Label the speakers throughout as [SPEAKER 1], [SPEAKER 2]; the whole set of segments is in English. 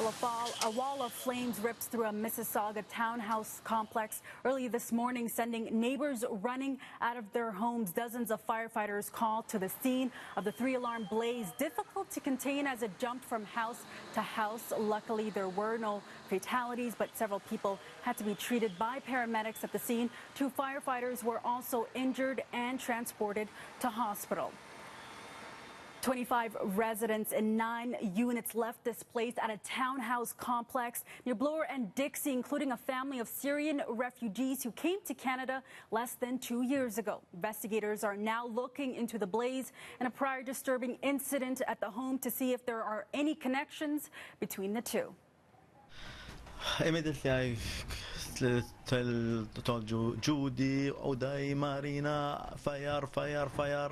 [SPEAKER 1] Well, a wall of flames rips through a Mississauga townhouse complex early this morning, sending neighbors running out of their homes. Dozens of firefighters called to the scene of the three-alarm blaze, difficult to contain as it jumped from house to house. Luckily, there were no fatalities, but several people had to be treated by paramedics at the scene. 2 firefighters were also injured and transported to hospital. 25 residents in 9 units left displaced at a townhouse complex near Bloor and Dixie, including a family of Syrian refugees who came to Canada less than 2 years ago. Investigators are now looking into the blaze and a prior disturbing incident at the home to see if there are any connections between the two.
[SPEAKER 2] Immediately I told Judy, Oday, Marina, fire.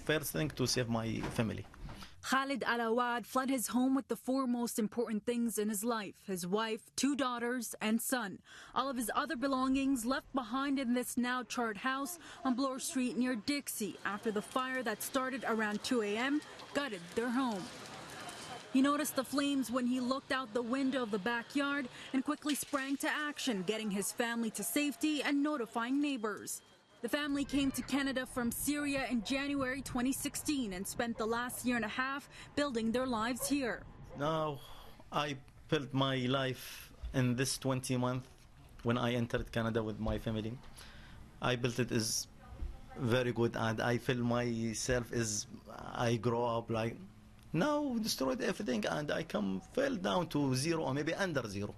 [SPEAKER 2] First thing to save my family.
[SPEAKER 3] Khalid Alawad fled his home with the 4 most important things in his life: his wife, 2 daughters and son. All of his other belongings left behind in this now charred house on Bloor Street near Dixie after the fire that started around 2 a.m. gutted their home. He noticed the flames when he looked out the window of the backyard and quickly sprang to action, getting his family to safety and notifying neighbors. The family came to Canada from Syria in January 2016 and spent the last year and a half building their lives here.
[SPEAKER 2] Now I built my life in this 20 months when I entered Canada with my family. I built it is very good, and I feel myself is I grow up like now destroyed everything, and I fell down to 0 or maybe under 0.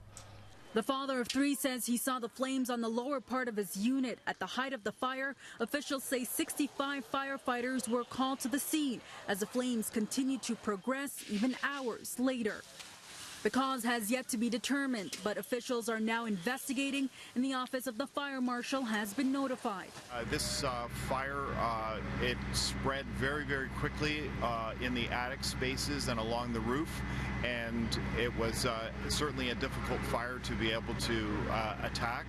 [SPEAKER 3] The father of 3 says he saw the flames on the lower part of his unit. At the height of the fire, officials say 65 firefighters were called to the scene as the flames continued to progress even hours later. The cause has yet to be determined, but officials are now investigating and the office of the fire marshal has been notified.
[SPEAKER 4] This fire, it spread very quickly in the attic spaces and along the roof, and it was certainly a difficult fire to be able to attack.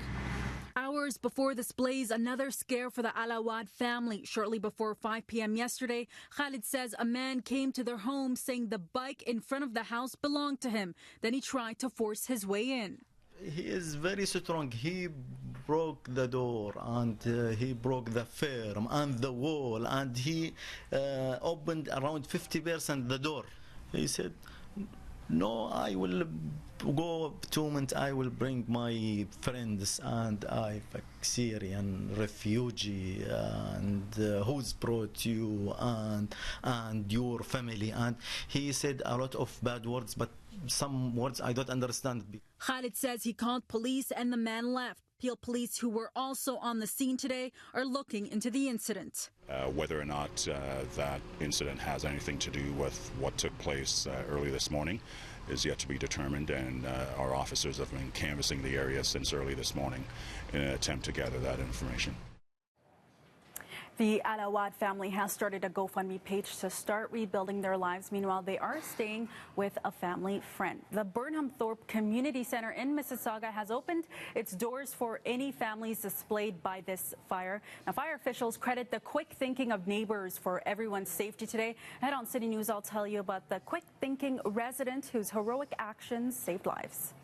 [SPEAKER 3] Hours before this blaze, another scare for the Alawad family. Shortly before 5 p.m. yesterday, Khalid says a man came to their home saying the bike in front of the house belonged to him. Then he tried to force his way in.
[SPEAKER 2] He is very strong. He broke the door, and he broke the frame and the wall, and he opened around 50% the door. He said, "No, I will go 2 minutes. I will bring my friends, and I Syrian refugee, and who's brought you and your family." And he said a lot of bad words, but some words I don't understand.
[SPEAKER 3] Khalid says he called police and the man left. Peel police, who were also on the scene today, are looking into the incident.
[SPEAKER 5] Whether or not that incident has anything to do with what took place early this morning is yet to be determined, and our officers have been canvassing the area since early this morning in an attempt to gather that information.
[SPEAKER 1] The Alawad family has started a GoFundMe page to start rebuilding their lives. Meanwhile, they are staying with a family friend. The Burnham Thorpe Community Center in Mississauga has opened its doors for any families displaced by this fire. Now, fire officials credit the quick thinking of neighbors for everyone's safety today. Ahead on City News, I'll tell you about the quick thinking resident whose heroic actions saved lives.